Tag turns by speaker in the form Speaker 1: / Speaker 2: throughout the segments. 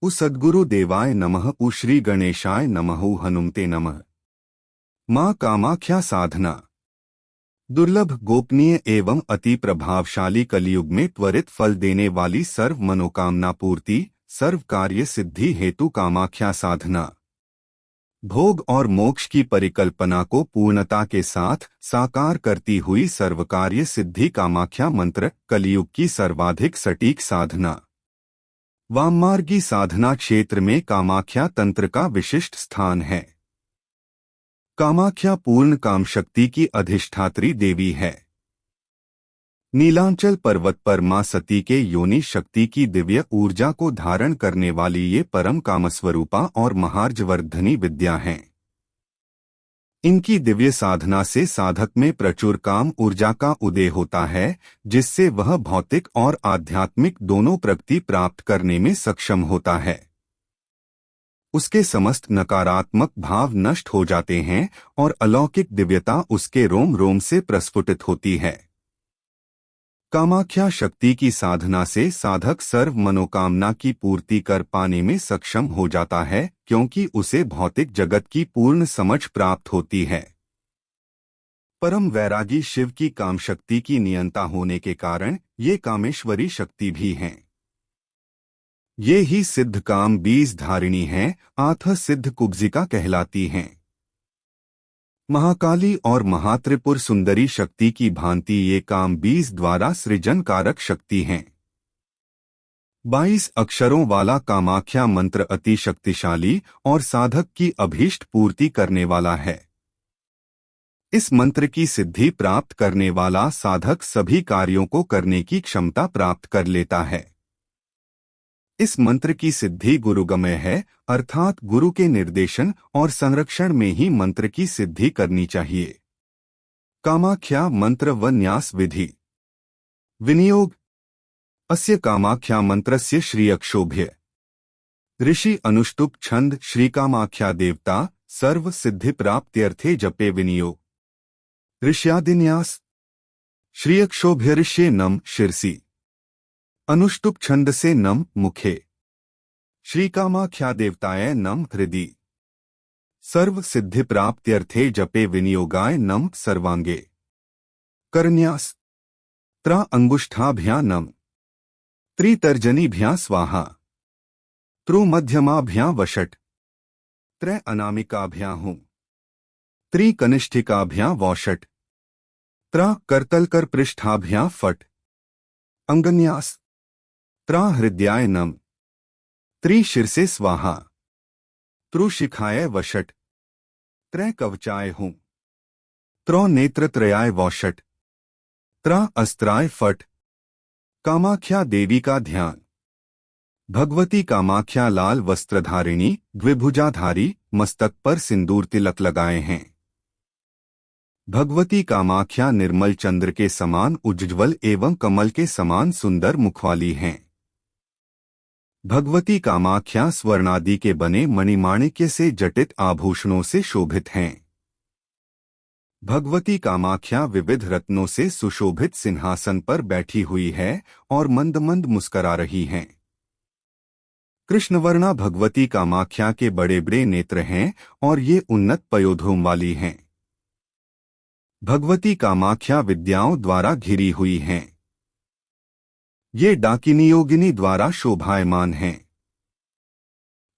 Speaker 1: उ सद्गुरु देवाय नमः। उ श्री गणेशाय नमः। उ हनुमते नमः। माँ कामाख्या साधना। दुर्लभ, गोपनीय एवं अति प्रभावशाली कलियुग में त्वरित फल देने वाली सर्व मनोकामना पूर्ति, सर्व कार्य सिद्धि हेतु कामाख्या साधना। भोग और मोक्ष की परिकल्पना को पूर्णता के साथ साकार करती हुई सर्वकार्य सिद्धि कामाख्या मंत्र कलियुग की सर्वाधिक सटीक साधना। वाममार्गी साधना क्षेत्र में कामाख्या तंत्र का विशिष्ट स्थान है। कामाख्या पूर्ण काम शक्ति की अधिष्ठात्री देवी है। नीलांचल पर्वत पर मां सती के योनि शक्ति की दिव्य ऊर्जा को धारण करने वाली ये परम कामस्वरूपा और महार्जवर्धनी विद्या हैं। इनकी दिव्य साधना से साधक में प्रचुर काम ऊर्जा का उदय होता है, जिससे वह भौतिक और आध्यात्मिक दोनों प्रगति प्राप्त करने में सक्षम होता है। उसके समस्त नकारात्मक भाव नष्ट हो जाते हैं और अलौकिक दिव्यता उसके रोम रोम से प्रस्फुटित होती है। कामाख्या शक्ति की साधना से साधक सर्व मनोकामना की पूर्ति कर पाने में सक्षम हो जाता है, क्योंकि उसे भौतिक जगत की पूर्ण समझ प्राप्त होती है। परम वैरागी शिव की काम शक्ति की नियंता होने के कारण ये कामेश्वरी शक्ति भी हैं। ये ही सिद्ध काम बीज धारिणी हैं, आथ सिद्ध कुब्जिका कहलाती हैं। महाकाली और महात्रिपुर सुंदरी शक्ति की भांति ये काम बीज द्वारा सृजन कारक शक्ति हैं। 22 अक्षरों वाला कामाख्या मंत्र अति शक्तिशाली और साधक की अभीष्ट पूर्ति करने वाला है। इस मंत्र की सिद्धि प्राप्त करने वाला साधक सभी कार्यों को करने की क्षमता प्राप्त कर लेता है। इस मंत्र की सिद्धि गुरुगमय है, अर्थात गुरु के निर्देशन और संरक्षण में ही मंत्र की सिद्धि करनी चाहिए। कामाख्या मंत्र व न्यास विधि। विनियोग। अस्य कामाख्या मंत्रस्य श्रीयक्षोभ्य ऋषि अनुष्टुप छंद श्री कामाख्या देवता सर्व सिद्धि प्राप्त्यर्थे जपे विनियोग। ऋष्यादिन्यास। श्रीयक्षोभ्य ऋष्ये नम शिरसी। अनुष्टुप छंद से नम मुखे। श्री कामाख्या देवताय नम हृदि। सर्व सिद्धि प्राप्त्यर्थे जपे विनियोगाय नम सर्वांगे। करन्यास। त्रा अंगुष्ठाभ्या नम। त्रितर्जनीभ्या स्वाहा। त्रु मध्यमाभ्या वषट। त्रय अनामिकाभ्या हूं। त्रिकनिष्ठिकाभ्या वौषट। त्रा करतलकर पृष्ठाभ्या फट। अंगन्यास। त्रा हृदयाय नम। त्रिशिरसे स्वाहा। त्रुशिखाय वषट। त्रय कवचाय हूं। त्रो नेत्रत्रयाय वौषट। त्रा अस्त्राय फट। कामाख्या देवी का ध्यान। भगवती कामाख्या लाल वस्त्रधारिणी, द्विभुजाधारी, मस्तक पर सिंदूर तिलक लगाए हैं। भगवती कामाख्या निर्मल चंद्र के समान उज्ज्वल एवं कमल के समान सुंदर मुखवाली हैं। भगवती कामाख्या स्वर्णादि के बने मणिमाणिक्य से जटित आभूषणों से शोभित हैं। भगवती कामाख्या विविध रत्नों से सुशोभित सिंहासन पर बैठी हुई है और मंद मंद मुस्करा रही हैं। कृष्णवर्णा भगवती कामाख्या के बड़े बड़े नेत्र हैं और ये उन्नत पयोधूम वाली हैं। भगवती कामाख्या विद्याओं द्वारा घिरी हुई हैं। ये डाकिनी योगिनी द्वारा शोभायमान हैं।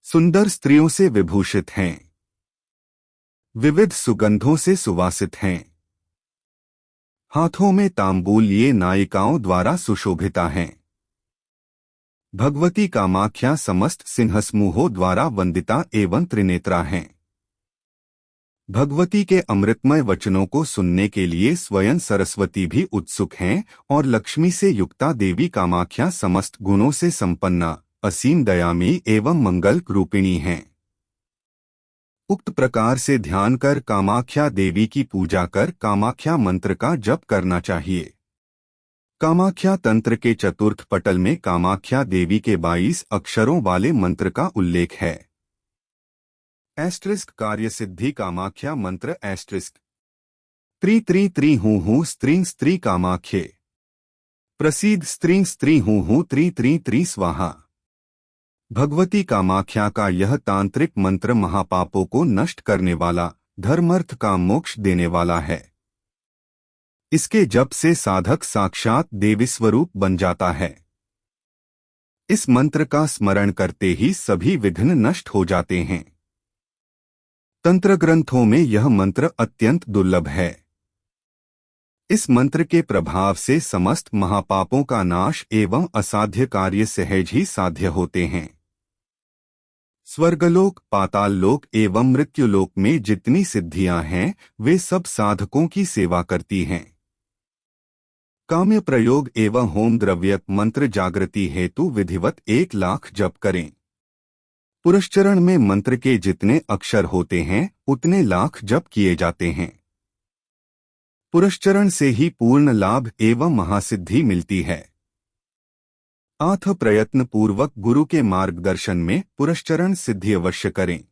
Speaker 1: सुंदर स्त्रियों से विभूषित हैं। विविध सुगंधों से सुवासित हैं। हाथों में तांबूल ये नायिकाओं द्वारा सुशोभिता हैं। भगवती कामाख्या समस्त सिंहसमूहों द्वारा वंदिता एवं त्रिनेत्रा हैं। भगवती के अमृतमय वचनों को सुनने के लिए स्वयं सरस्वती भी उत्सुक हैं और लक्ष्मी से युक्ता देवी कामाख्या समस्त गुणों से संपन्ना, असीम दयामयी एवं मंगल रूपिणी हैं। उक्त प्रकार से ध्यान कर कामाख्या देवी की पूजा कर कामाख्या मंत्र का जप करना चाहिए। कामाख्या तंत्र के चतुर्थ पटल में कामाख्या देवी के 22 अक्षरों वाले मंत्र का उल्लेख है। एस्ट्रिस्क कार्य सिद्धि कामाख्या मंत्र एस्ट्रिस्क। त्रि त्रि त्रि हूँ स्त्रीं स्त्री कामाख्ये। प्रसीद स्त्रीं स्त्री हूँ त्रि त्रि त्रि स्वाहा। भगवती कामाख्या का यह तांत्रिक मंत्र महापापों को नष्ट करने वाला, धर्मर्थ का मोक्ष देने वाला है। इसके जप से साधक साक्षात देवी स्वरूप बन जाता है। इस मंत्र का स्मरण करते ही सभी विघ्न नष्ट हो जाते हैं। तंत्र ग्रंथों में यह मंत्र अत्यंत दुर्लभ है। इस मंत्र के प्रभाव से समस्त महापापों का नाश एवं असाध्य कार्य सहज ही साध्य होते हैं। स्वर्गलोक, पाताल लोक एवं मृत्युलोक में जितनी सिद्धियां हैं, वे सब साधकों की सेवा करती हैं। काम्य प्रयोग एवं होम द्रव्य मंत्र जागृति हेतु विधिवत 1,00,000 जप करें। पुरस्चरण में मंत्र के जितने अक्षर होते हैं, उतने लाख जप किए जाते हैं। पुरस्चरण से ही पूर्ण लाभ एवं महासिद्धि मिलती है। आथ प्रयत्न पूर्वक गुरु के मार्गदर्शन में पुरस्चरण सिद्धि अवश्य करें।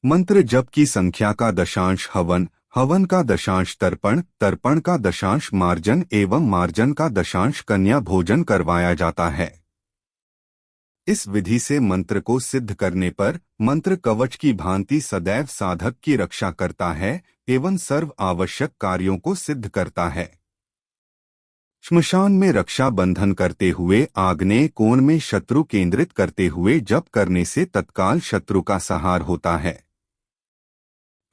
Speaker 1: मंत्र जप की संख्या का दशांश हवन, हवन का दशांश तर्पण, तर्पण का दशांश मार्जन एवं मार्जन का दशांश कन्या भोजन करवाया जाता है। इस विधि से मंत्र को सिद्ध करने पर मंत्र कवच की भांति सदैव साधक की रक्षा करता है एवं सर्व आवश्यक कार्यों को सिद्ध करता है। श्मशान में रक्षा बंधन करते हुए आग्नेय कोण में शत्रु केंद्रित करते हुए जप करने से तत्काल शत्रु का संहार होता है।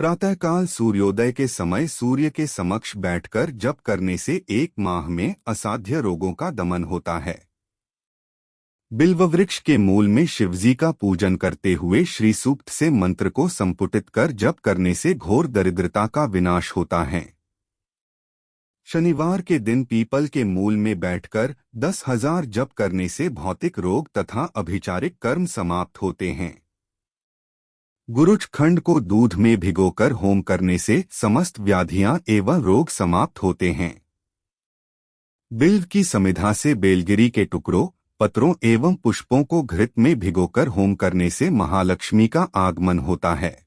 Speaker 1: प्रातःकाल सूर्योदय के समय सूर्य के समक्ष बैठकर जप करने से 1 माह में असाध्य रोगों का दमन होता है। बिल्व वृक्ष के मूल में शिवजी का पूजन करते हुए श्री सूक्त से मंत्र को संपुटित कर जप करने से घोर दरिद्रता का विनाश होता है। शनिवार के दिन पीपल के मूल में बैठकर 10,000 जप करने से भौतिक रोग तथा अभिचारिक कर्म समाप्त होते हैं। गुरुच खंड को दूध में भिगोकर होम करने से समस्त व्याधियां एवं रोग समाप्त होते हैं। बिल्व की समिधा से बेलगिरी के टुकड़ों, पत्रों एवं पुष्पों को घृत में भिगोकर होम करने से महालक्ष्मी का आगमन होता है।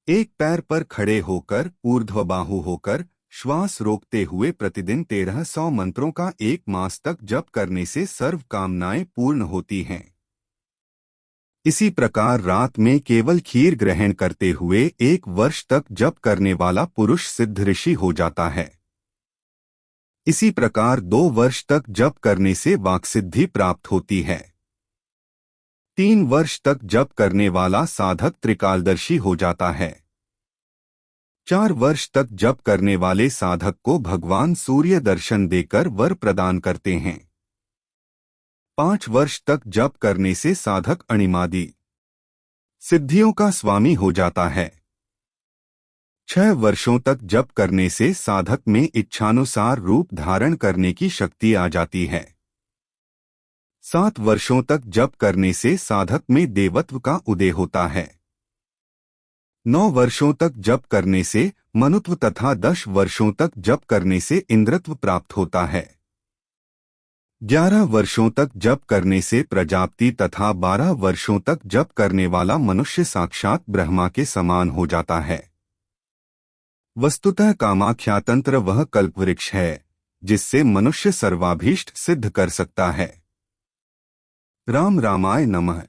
Speaker 1: एक पैर पर खड़े होकर ऊर्ध्वबाहु होकर श्वास रोकते हुए प्रतिदिन 1300 मंत्रों का 1 मास तक जप करने से सर्व कामनाएं पूर्ण होती हैं। इसी प्रकार रात में केवल खीर ग्रहण करते हुए 1 वर्ष तक जप करने वाला पुरुष सिद्ध ऋषि हो जाता है। इसी प्रकार 2 वर्ष तक जप करने से वाक्सिद्धि प्राप्त होती है। 3 वर्ष तक जप करने वाला साधक त्रिकालदर्शी हो जाता है। 4 वर्ष तक जप करने वाले साधक को भगवान सूर्य दर्शन देकर वर प्रदान करते हैं। 5 वर्ष तक जप करने से साधक अणिमादि सिद्धियों का स्वामी हो जाता है। 6 वर्षों तक जप करने से साधक में इच्छानुसार रूप धारण करने की शक्ति आ जाती है। 7 वर्षों तक जप करने से साधक में देवत्व का उदय होता है। 9 वर्षों तक जप करने से मनुत्व तथा 10 वर्षों तक जप करने से इंद्रत्व प्राप्त होता है। 11 वर्षों तक जप करने से प्रजापति तथा 12 वर्षों तक जप करने वाला मनुष्य साक्षात ब्रह्मा के समान हो जाता है। वस्तुतः कामाख्या तंत्र वह कल्पवृक्ष है जिससे मनुष्य सर्वाभीष्ट सिद्ध कर सकता है। राम रामाय नमः।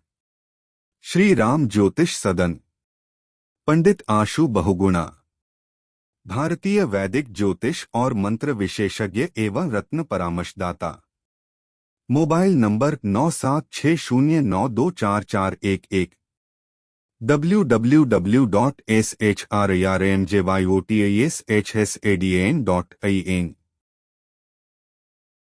Speaker 1: श्री राम ज्योतिष सदन। पंडित आशु बहुगुणा। भारतीय वैदिक ज्योतिष और मंत्र विशेषज्ञ एवं रत्न परामर्शदाता। Mobile number 9760924411 www.shrmjyotishasan.in